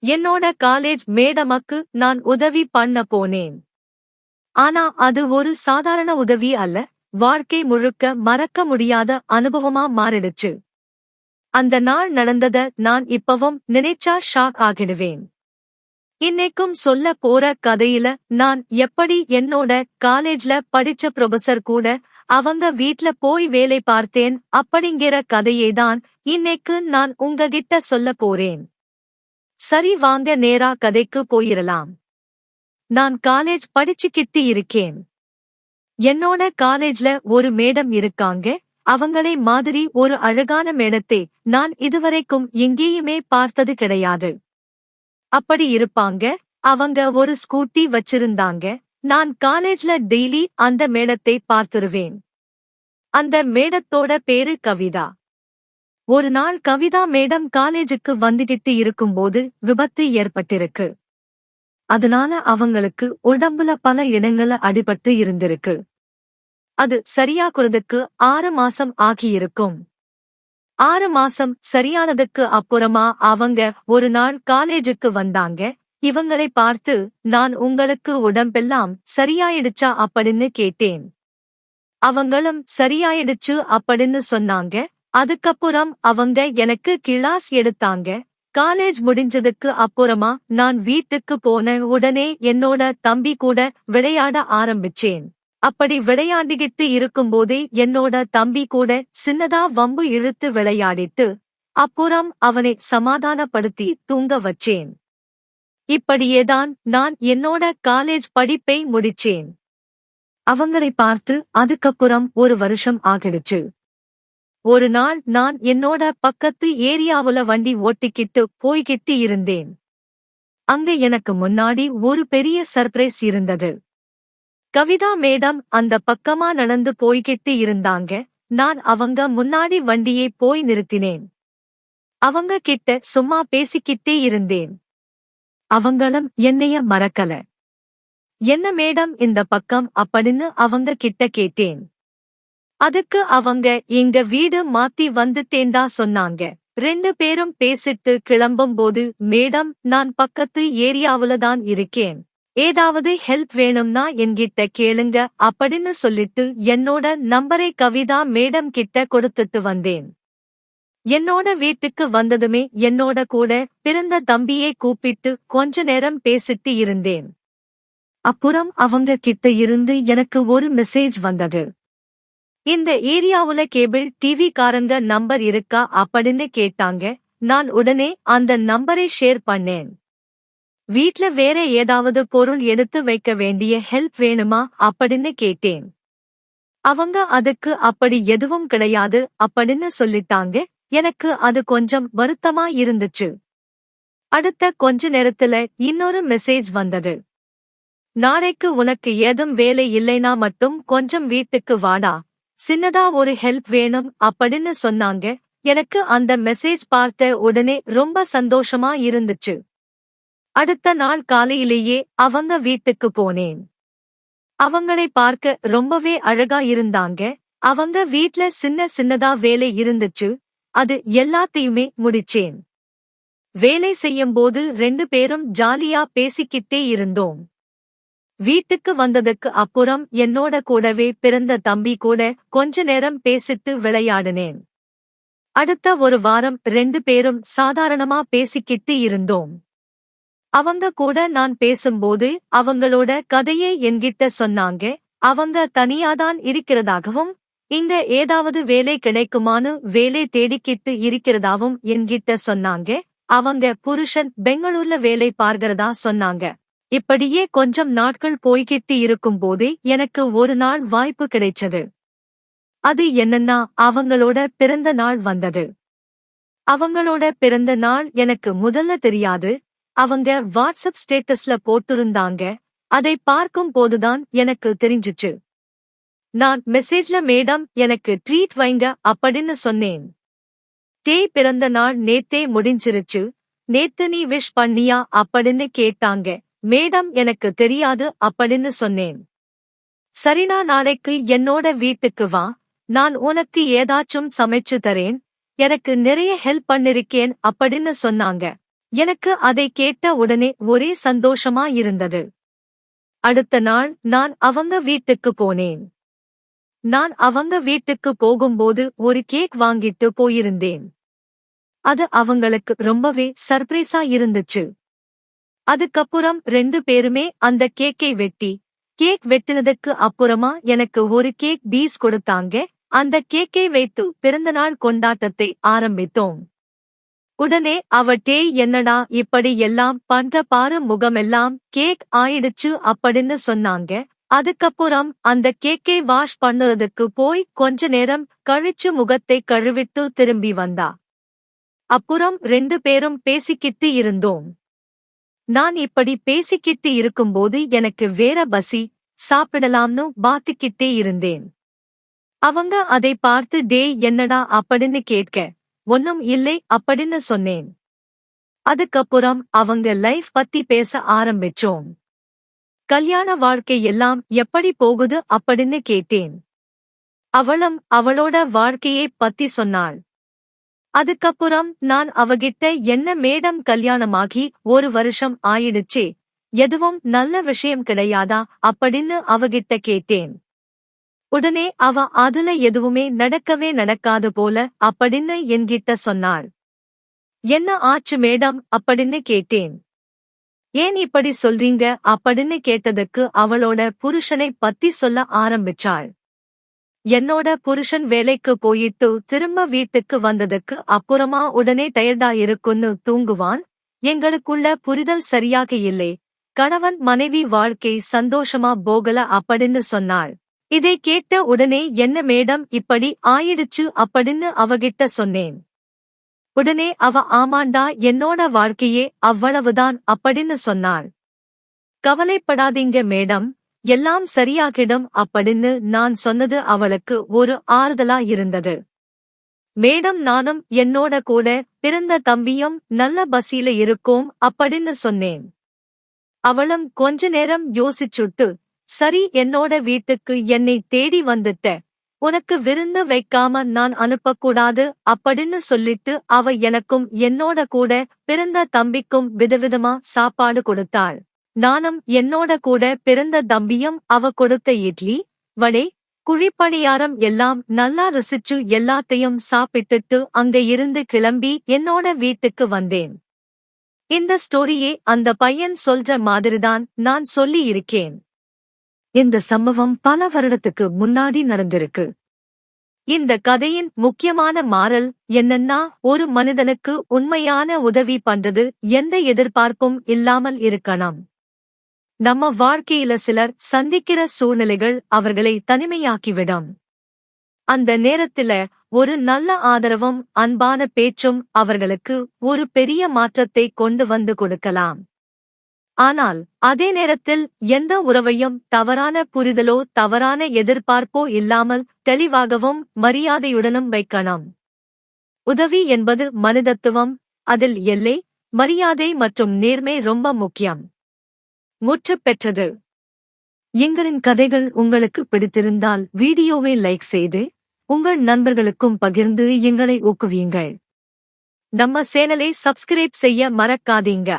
என்னோட காலேஜ் மேடமக்கு நான் உதவி பண்ண போனேன். ஆனா அது ஒரு சாதாரண உதவி அல்ல, வாழ்க்கை முழுக்க மறக்க முடியாத அனுபவமா மாறிடுச்சு. அந்த நாள் நடந்தத நான் இப்பவும் நினைச்சா ஷாக் ஆகிடுவேன். இன்னைக்கும் சொல்ல போற கதையில நான் எப்படி என்னோட காலேஜ்ல படிச்ச ப்ரொஃபசர் கூட அவங்க வீட்ல போய் வேலை பார்த்தேன் அப்படிங்கிற கதையேதான் இன்னைக்கு நான் உங்ககிட்ட சொல்ல போறேன். சரி, வாங்க நேரா கதைக்கு போயிரலாம். நான் காலேஜ் படிச்சுக்கிட்டு இருக்கேன். என்னோட காலேஜ்ல ஒரு மேடம் இருக்காங்க. அவங்களே மாதிரி ஒரு அழகான மேடத்தை நான் இதுவரைக்கும் எங்கேயுமே பார்த்தது கிடையாது. அப்படி இருப்பாங்க. அவங்க ஒரு ஸ்கூட்டி வச்சிருந்தாங்க. நான் காலேஜ்ல டெய்லி அந்த மேடத்தை பார்த்துருவேன். அந்த மேடத்தோட பேரு கவிதா. ஒரு நாள் கவிதா மேடம் காலேஜுக்கு வந்துகிட்டு இருக்கும்போது விபத்து ஏற்பட்டிருக்கு. அதனால அவங்களுக்கு உடம்புல பல இடங்கள்ல அடிபட்டு இருந்திருக்கு. அது சரியாக்குறதுக்கு 6 மாசம் ஆகியிருக்கும். 6 மாசம் சரியானதுக்கு அப்புறமா அவங்க ஒரு நாள் காலேஜுக்கு வந்தாங்க. இவங்களை பார்த்து, நான் உங்களுக்கு உடம்பெல்லாம் சரியாயிடுச்சா அப்படின்னு கேட்டேன். அவங்களும் சரியாயிடுச்சு அப்படின்னு சொன்னாங்க. அதுக்கப்புறம் அவங்க எனக்கு கிளாஸ் எடுத்தாங்க. காலேஜ் முடிஞ்சதுக்கு அப்புறமா நான் வீட்டுக்கு போன உடனே என்னோட தம்பி கூட விளையாட ஆரம்பிச்சேன். அப்படி விளையாடிக்கிட்டு இருக்கும்போதே என்னோட தம்பி கூட சின்னதா வம்பு இழுத்து விளையாடிட்டு அப்புறம் அவனை சமாதானப்படுத்தி தூங்க வச்சேன். இப்படியேதான் நான் என்னோட காலேஜ் படிப்பை முடிச்சேன். அவங்களை பார்த்து அதுக்கப்புறம் 1 வருஷம் ஆகிடுச்சு. ஒரு நாள் நான் என்னோட பக்கத்து ஏரியாவுல வண்டி ஓட்டிக்கிட்டு போய்கிட்டு இருந்தேன். அங்க எனக்கு முன்னாடி ஒரு பெரிய சர்ப்ரைஸ் இருந்தது. கவிதா மேடம் அந்த பக்கமா நடந்து போய்கிட்டு இருந்தாங்க. நான் அவங்க முன்னாடி வண்டியை போய் நிறுத்தினேன். அவங்க கிட்ட சும்மா பேசிக்கிட்டே இருந்தேன். அவங்களும் என்னைய மறக்கல. என்ன மேடம் இந்த பக்கம் அப்படின்னு அவங்க கிட்ட கேட்டேன். அதுக்கு அவங்க எங்க வீடு மாத்தி வந்துட்டேன்டா சொன்னாங்க. 2 பேரும் பேசிட்டு கிளம்பும்போது, மேடம் நான் பக்கத்து ஏரியாவுல தான் இருக்கேன், ஏதாவது ஹெல்ப் வேணும்னா என்கிட்ட கேளுங்க அப்படின்னு சொல்லிட்டு என்னோட நம்பரை கவிதா மேடம் கிட்ட கொடுத்துட்டு வந்தேன். என்னோட வீட்டுக்கு வந்ததுமே என்னோட கூட பிறந்த தம்பியை கூப்பிட்டு கொஞ்ச நேரம் பேசிட்டு இருந்தேன். அப்புறம் அவங்க கிட்ட இருந்து எனக்கு ஒரு மெசேஜ் வந்தது. இந்த ஏரியாவுல கேபிள் டிவி காரங்க நம்பர் இருக்கா அப்படின்னு கேட்டாங்க. நான் உடனே அந்த நம்பரை ஷேர் பண்ணேன். வீட்ல வேற ஏதாவது பொருள் எடுத்து வைக்க வேண்டிய ஹெல்ப் வேணுமா அப்படின்னு கேட்டேன். அவங்க அதுக்கு அப்படி எதுவும் கிடையாது அப்படின்னு சொல்லிட்டாங்க. எனக்கு அது கொஞ்சம் வருத்தமா இருந்துச்சு. அடுத்த கொஞ்ச நேரத்துல இன்னொரு மெசேஜ் வந்தது. நாளைக்கு உனக்கு ஏதும் வேலை இல்லைனா மட்டும் கொஞ்சம் வீட்டுக்கு வாடா, சின்னதா ஒரு ஹெல்ப் வேணும் அப்படின்னு சொன்னாங்க. எனக்கு அந்த மெசேஜ் பார்த்த உடனே ரொம்ப சந்தோஷமா இருந்துச்சு. அடுத்த நாள் காலையிலேயே அவங்க வீட்டுக்கு போனேன். அவங்களை பார்க்க ரொம்பவே அழகா இருந்தாங்க. அவங்க வீட்ல சின்னதா வேலை இருந்துச்சு. அது எல்லாத்தையுமே முடிச்சேன். வேலை செய்யும்போது 2 பேரும் ஜாலியா பேசிக்கிட்டே இருந்தோம். வீட்டுக்கு வந்ததுக்கு அப்புறம் என்னோட கூடவே பிறந்த தம்பி கூட கொஞ்ச நேரம் பேசிட்டு விளையாடினேன். அடுத்த 1 வாரம் 2 பேரும் சாதாரணமா பேசிக்கிட்டு இருந்தோம். அவங்க கூட நான் பேசும்போது அவங்களோட கதையை என்கிட்ட சொன்னாங்க. அவங்க தனியாதான் இருக்கிறதாகவும், இங்க ஏதாவது வேலை கிடைக்குமான்னு வேலை தேடிக்கிட்டு இருக்கிறதாவும் என்கிட்ட சொன்னாங்க. அவங்க புருஷன் பெங்களூர்ல வேலை பார்க்கிறதா சொன்னாங்க. இப்படியே கொஞ்சம் நாட்கள் போய்கிட்டு இருக்கும்போதே எனக்கு ஒரு நாள் வாய்ப்பு கிடைச்சது. அது என்னன்னா, அவங்களோட பிறந்த நாள் வந்தது. அவங்களோட பிறந்த நாள் எனக்கு முதல்ல தெரியாது. அவங்க வாட்ஸ்அப் ஸ்டேட்டஸ்ல போட்டிருந்தாங்க. அதை பார்க்கும் போதுதான் எனக்கு தெரிஞ்சுச்சு. நான் மெசேஜ்ல மேடம் எனக்கு ட்ரீட் வைங்க அப்படின்னு சொன்னேன். பிறந்த நாள் நேத்தே முடிஞ்சிருச்சு, நேத்து நீ விஷ் பண்ணியா அப்படின்னு கேட்டாங்க. மேடம் எனக்கு தெரியாது அப்படின்னு சொன்னேன். சரினா, நாளைக்கு என்னோட வீட்டுக்கு வா, நான் உனக்கு ஏதாச்சும் சமைச்சு தரேன், எனக்கு நிறைய ஹெல்ப் பண்ணிருக்கேன் அப்படின்னு சொன்னாங்க. எனக்கு அதை கேட்ட உடனே ஒரே சந்தோஷமா இருந்தது. அடுத்த நாள் நான் அவங்க வீட்டுக்கு போனேன். நான் அவங்க வீட்டுக்கு போகும்போது ஒரு கேக் வாங்கிட்டு போயிருந்தேன். அது அவங்களுக்கு ரொம்பவே சர்ப்ரைஸா இருந்துச்சு. அதுக்கப்புறம் 2 பேருமே அந்த கேக்கை கேக் வெட்டினதுக்கு அப்புறமா எனக்கு ஒரு கேக் பீஸ் கொடுத்தாங்க. அந்த கேக்கை வைத்து பிறந்தநாள் கொண்டாட்டத்தை ஆரம்பித்தோம். உடனே டேய் என்னடா இப்படி எல்லாம் பண்ற பாரு, முகமெல்லாம் கேக் ஆயிடுச்சு அப்படின்னு சொன்னாங்க. அதுக்கப்புறம் அந்த கேக்கை வாஷ் பண்ணுறதுக்கு போய் கொஞ்ச நேரம் கழிச்சு முகத்தை கழுவிட்டு திரும்பி வந்தா. அப்புறம் 2 பேரும் பேசிக்கிட்டு இருந்தோம். நான் இப்படி பேசிக்கிட்டு இருக்கும்போது எனக்கு வேற பசி, சாப்பிடலாம்னு பாத்துக்கிட்டே இருந்தேன். அவங்க அதை பார்த்து டேய் என்னடா அப்படின்னு கேட்க, ஒன்னும் இல்லை அப்படின்னு சொன்னேன். அதுக்கப்புறம் அவங்க லைஃப் பத்தி பேச ஆரம்பிச்சோம். கல்யாண வாழ்க்கை எல்லாம் எப்படி போகுது அப்படின்னு கேட்டேன். அவளும் அவளோட வாழ்க்கையை பத்தி சொன்னாள். அதுக்கப்புறம் நான் அவகிட்ட என்ன மேடம் கல்யாணமாகி 1 வருஷம் ஆயிடுச்சே, எதுவும் நல்ல விஷயம் கிடையாதா அப்படின்னு அவகிட்ட கேட்டேன். உடனே அதுல எதுவுமே நடக்கவே நடக்காது போல அப்படின்னு என்கிட்ட சொன்னாள். என்ன ஆச்சு மேடம் அப்படின்னு கேட்டேன். ஏன் இப்படி சொல்றீங்க அப்படின்னு கேட்டதுக்கு அவளோட புருஷனை பத்தி சொல்ல ஆரம்பிச்சாள். என்னோட புருஷன் வேலைக்கு போயிட்டு திரும்ப வீட்டுக்கு வந்ததுக்கு அப்புறமா உடனே டயர்டா இருக்குன்னு தூங்குவான். எங்களுக்குள்ள புரிதல் சரியாக இல்லை. கணவன் மனைவி வாழ்க்கை சந்தோஷமா போகல அப்படின்னு சொன்னாள். இதை கேட்ட உடனே என்ன மேடம் இப்படி ஆயிடுச்சு அப்படின்னு அவகிட்ட சொன்னேன். உடனே ஆமாண்டா என்னோட வாழ்க்கையே அவ்வளவுதான் அப்படின்னு சொன்னாள். கவலைப்படாதீங்க மேடம், எல்லாம் சரியாகிடும் அப்படின்னு நான் சொன்னது அவளுக்கு ஒரு ஆறுதலா இருந்தது. மேடம் நானும் என்னோட கூட பிறந்த தம்பியும் நல்ல பசியில இருக்கோம் அப்படின்னு சொன்னேன். அவளும் கொஞ்ச நேரம் யோசிச்சுட்டு, சரி என்னோட வீட்டுக்கு என்னை தேடி வந்துட்ட, உனக்கு விருந்து வைக்காம நான் அனுப்பக்கூடாது அப்படின்னு சொல்லிட்டு அவ எனக்கும் என்னோட கூட பிறந்த தம்பிக்கும் விதவிதமா சாப்பாடு கொடுத்தாள். நானும் என்னோட கூட பிறந்த தம்பியும் அவ கொடுத்த இட்லி, வடை, குழிப்பணியாரம் எல்லாம் நல்லா ருசிச்சு எல்லாத்தையும் சாப்பிட்டுட்டு அங்க இருந்து கிளம்பி என்னோட வீட்டுக்கு வந்தேன். இந்த ஸ்டோரியே அந்த பையன் சொல்ற மாதிரிதான் நான் சொல்லி இருக்கேன். இந்த சம்பவம் பல வருடத்துக்கு முன்னாடி நடந்திருக்கு. இந்த கதையின் முக்கியமான மாறல் என்னன்னா, ஒரு மனிதனுக்கு உண்மையான உதவி பண்றது எந்த எதிர்பார்ப்பும் இல்லாமல் இருக்கணும். நம்ம வாழ்க்கையில சிலர் சந்திக்கிற சூழ்நிலைகள் அவர்களை தனிமையாக்கிவிடும். அந்த நேரத்தில ஒரு நல்ல ஆதரவும் அன்பான பேச்சும் அவர்களுக்கு ஒரு பெரிய மாற்றத்தை கொண்டு வந்து கொடுக்கலாம். ஆனால் அதே நேரத்தில் எந்த உறவையும் தவறான புரிதலோ தவறான எதிர்பார்ப்போ இல்லாமல் தெளிவாகவும் மரியாதையுடனும் வைக்கணும். உதவி என்பது மனிதத்துவம், அதில் எல்லை, மரியாதை மற்றும் நேர்மை ரொம்ப முக்கியம். முற்று பெற்றது. எங்களின் கதைகள் உங்களுக்கு பிடித்திருந்தால் வீடியோவை லைக் செய்து உங்கள் நண்பர்களுக்கும் பகிர்ந்து எங்களை ஊக்குவியுங்கள். நம்ம சேனலை சப்ஸ்கிரைப் செய்ய மறக்காதீங்க.